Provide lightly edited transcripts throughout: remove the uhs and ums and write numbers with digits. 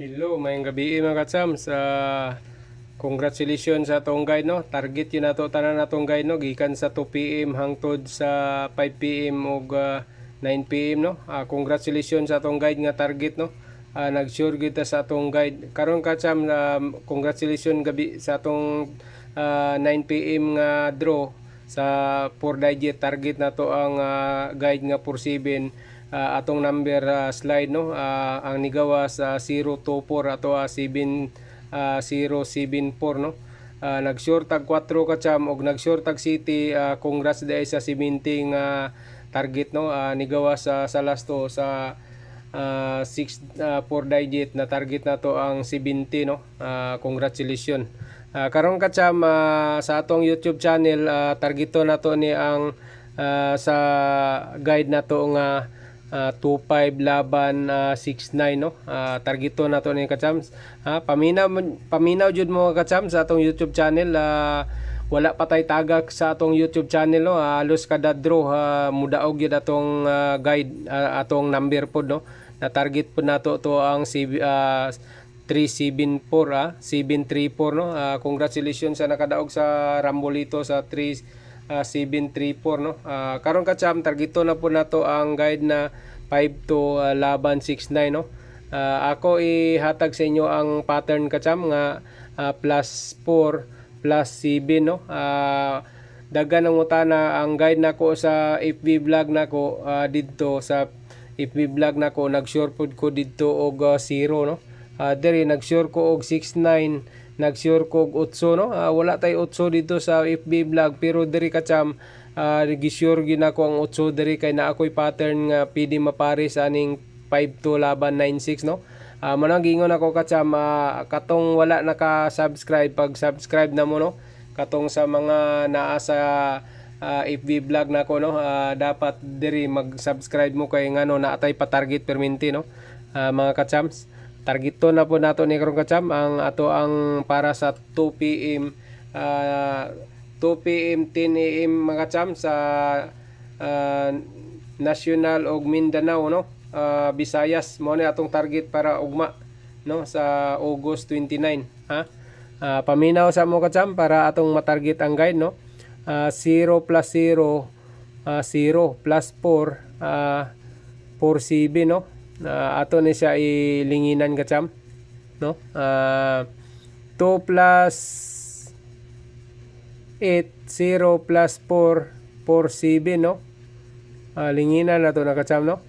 Hello, mayong gabi mga katsams. Congratulations sa atong guide no. Target yun nato tanan natong guide no gikan sa 2 PM hangtod sa 5 PM ug 9 PM no. Congratulations sa atong guide nga target no. Nag-sure kita sa atong guide. Karon katsam congratulations gabi sa atong 9 PM nga draw sa 4 digit target nato ang guide nga 47 atong number slide no, ang nigawas 024 ato 7074 no. Nag-short tag 4 kacham og nag-short tag city. Congrats dahil sa 70 target no. Nigawas sa lasto sa 6 4 digit na target nato ang 70 no. Congratulations. Karon kacham sa atong YouTube channel targeto nato ni ang sa guide nato nga 25 laban 69 no. Targeto nato ni kachams. Paminaw jud mo kachams sa atong YouTube channel. Wala pa tay tagak sa atong YouTube channel no. Halos kada draw mudaog gyud atong guide atong number pod no. Na target pod nato to ang 374 734 no. Congratulations sa nakadaog sa Rambolito sa 734 no. Karon kacham targeto na po nato ang guide na 52 laban 69 no. Ako ihatag sa inyo ang pattern kacham nga plus 4 plus 7 no. Daghan ang utana ang guide nako sa FB vlog nako didto sa FB vlog nako nag-share pod ko didto og 0 no. Diri nag-share ko og 69, nag-share ko og 8 no. Wala tay 8 dito sa FB vlog pero diri kacham gi-share gyud nako ang 8 diri kay na ako'y pattern nga pwede mapares aning 52 laban 96 no. Manang gingon ako kacham katong wala naka-subscribe pag-subscribe na mo no. Katong sa mga naa sa FB vlog nako no, dapat diri mag-subscribe mo kay ngano naatay pa target perminti no. Mga kachams, targeto na po nato ni karong kacham ang ato ang para sa 2 PM 2 PM 10 AM mga kacham sa National og Mindanao no. Visayas mo ni atong target para ugma no sa August 29 ha. Paminaw sa mo kacham para atong matarget ang guide no. 0 plus 0 0 plus 4 47 no. Ato ni siya ilinginan kacham no. 2 plus 8 0 plus 4 47 no. Linginan nato na kacham no.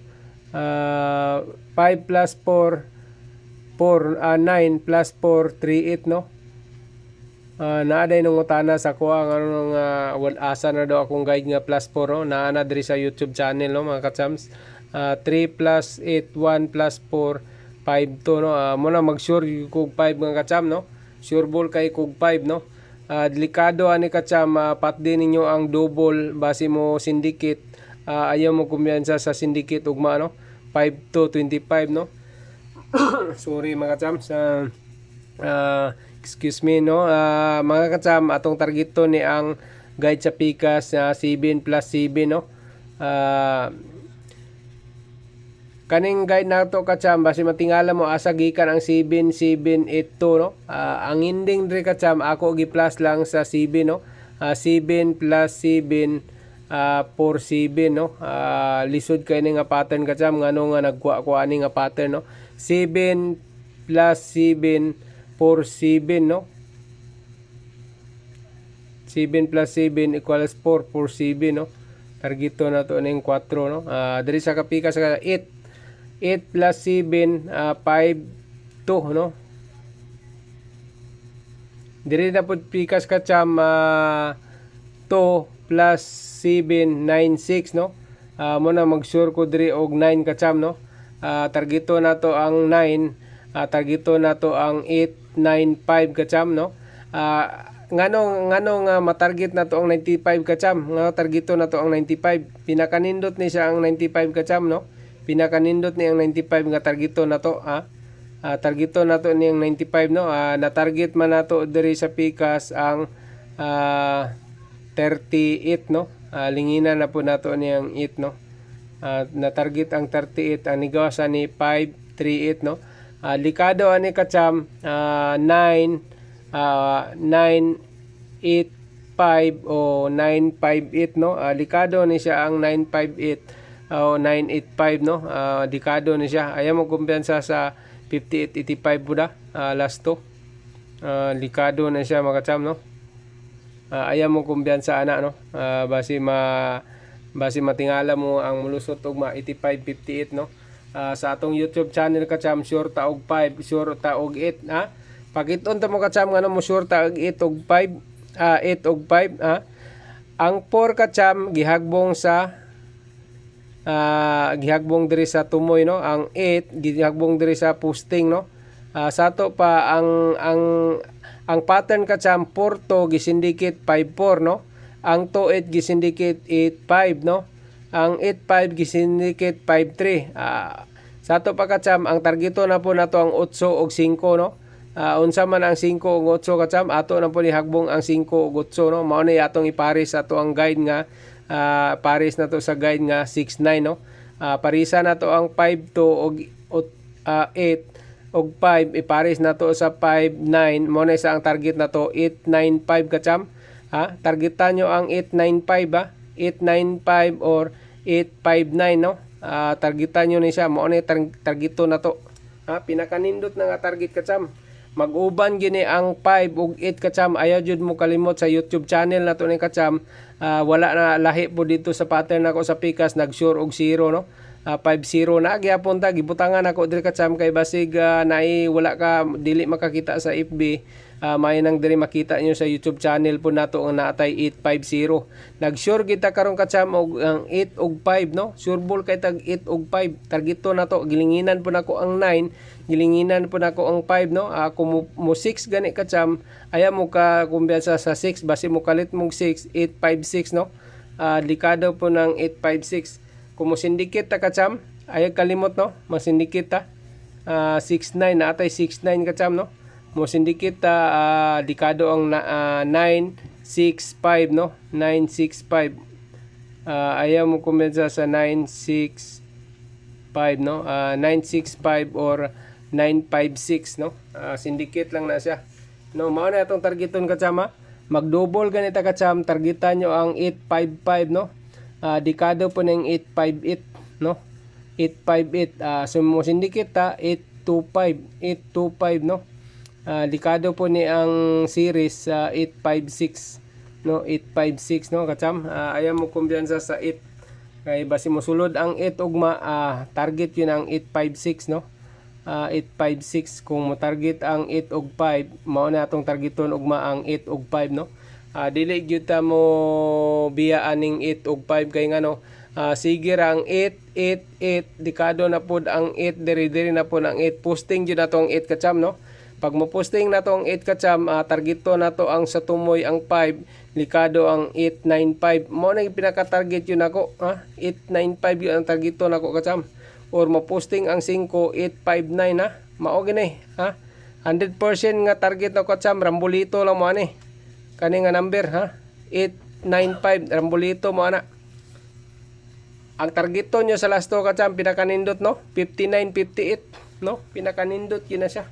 5 plus 4 9 plus 4 38 no. Naaday nung utana sa ko ang anong asa na daw akong guide nga plus 4 no. Naana diri sa YouTube channel no mga kachams. 3 plus 8 1 plus 4 5 to no. Muna mag-sure kog 5 mga kacham no. Sure ball kay kog 5 no. Delikado ani kacham, pat din ninyo ang double base mo syndicate. Ayaw mo kumpiyansa sa syndicate ugma no. 5 to 25 no. Sorry mga kacham sa excuse me no. Mga kacham atong target to ni ang guide sa pikas 7 plus 7 no. Kaning guide nato kacham basi matingala mo asa gikan ang 7782 no. Ang ending diri kacham ako gi plus lang sa 7 no. 7 plus 7 47 no. Lisod kay ni nga pattern kacham ngano nga nagkuha ko ani nga pattern no. 7 plus 7 47 no. 7 plus 7 equals 4 47 no. Targeto na to ning 4 no. Diri sa kapika sa 8 plus 7 5 2 no. Diri na pud pikas kacham 2 plus 7 9 6 no. Mo na mag-sure ko diri og 9 kacham no. Targeto na to ang 9, targeto na to ang 8 9 5 kacham no. Ngano nga matarget na to ang 95 kacham. Nga targeto na to ang 95. Pinakanindot ni siya ang 95 kacham no. Pinakanindot ni ang 95 nga targeto na to targeto na to ni ang 95 no. Na target man nato diri sa pikas ang 38 no. Linginan na po nato ni ang 8 no. Na target ang 38 ang nigawasan ni 538 no. Likado ani kacham 985 o 958 no. Likado ni siya ang 958 o 985 no. Likado ni siya. Ayaw mo kumpiyansa sa 5885 buda last to. Likado na siya mga kacham no. Ayaw mo kumpiyansa ana no. Basi matingala mo ang mulusot og 8558 no. Sa atong YouTube channel kacham sure ta og 5, sure ta og 8 ha. Pakiton ta mo kacham ngano mo sure ta og 8 og 5, 8 og 5 ha. Ang 4 kacham gihagbong sa gihagbong diri sa tumoy no. Ang 8 gihagbong diri sa posting no. Sato pa ang pattern kacham 4 to gisindicate 5-4 no. Ang 2-8 gisindicate 8-5 no. Ang 8-5 gisindicate 5-3. Sato pa kacham ang targeto na po nato ang 8 og 5 no. Unsa man ang 5 ug 8 kacham ato na po ni hagbong ang 5 ug 8 no. Mao ni atong ipares ato ang guide nga pares na to sa guide nga 6-9 no. Parisa na to ang 5 to og 8 og 5 ipares na to sa 5-9 mo na sa ang target na to 8-9-5 kacham. Targetan nyo ang 895 895 or 859 no. Targetan nyo ni siya mo na targeto na to. Pinakanindot na nga target kacham. Mag-uban gini ang 5 ug 8 kacham. Ayaw jud mo kalimot sa YouTube channel na to ni kacham. Wala na lahi po dito sa pattern ako sa pikas nag-sure og 0 no. 5-0 na gyapon ta gibutangan ako diri kacham kay basig wala ka dili makakita sa FB. May nang diri makita nyo sa YouTube channel po nato ang naatay 850. Nag-sure kita karon kacham og ang 8 og 5 no. Sure ball kay tag 8 og 5. Targeto nato gilinginan po nako ang 9, gilinginan po nako ang 5 no. Kung mo 6 gani kacham, aya mo ka kumbiyansa sa 6 basi mo kalit mong 6 856 no. Likado po ng 856. Kung mo syndicate ta kacham, ay kalimot no. Masindicate ta 69 naatay 69 kacham no. Mo syndicate ta likado ang 965 no. 965. Ayaw mo kumensa sa 965 no. 965 or 956 no. Syndicate lang na siya. No, mao na atong targeton kachama. Mag-double ganita kacham, targetan nyo ang 855 no. Dekado po ng 858 no. 858 so mo syndicate ta 825 no. Dekado po ni ang series 856 no. 856 no kacham. Ayaw mo kumbiyansa sa 8 kay basi mo sulod ang 8 ugma target yun ang 856 no. 856 kung mo target ang 8 og 5 mao na atong targeton ugma ang 8 og 5 no. Dili gyud ta mo biya aning 8 og 5 kay ngano sige ra ang 888 dekado na pod ang 8 diri na pod ang 8 posting gyud nato ang 8 kacham no. Pag mo posting nato ang 8 kacham targeto nato ang sa tumoy ang 5 likado ang 895 mo na pinaka-target yun ako 895 yun ang targeto nako kacham. Or mo-posting ang 5 859 mao gini 100% nga target na kacham rambolito lang mo ani kani nga number 895 rambolito mo ana. Ang targeto nyo sa last to kacham pinakanindot no 59 58 no. Pinakanindot yun na siya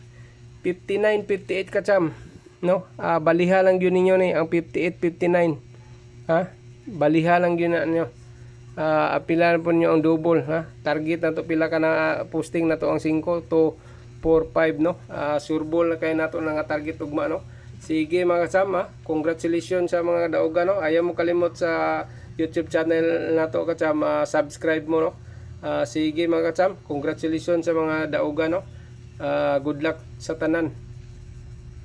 59 58 kacham no. Baliha lang yun ninyo ni ang 58 59 baliha lang yun na nyo. Apilan po nyo ang double target na to pila ka na posting na to ang 5 to 4 5 no. Surbol na kayo na to nga target ugma no. Sige mga kasama, congratulations sa mga dauga no. Ayaw mo kalimot sa YouTube channel na to kacham subscribe mo no. Sige mga kacham, congratulations sa mga dauga no. Good luck sa tanan.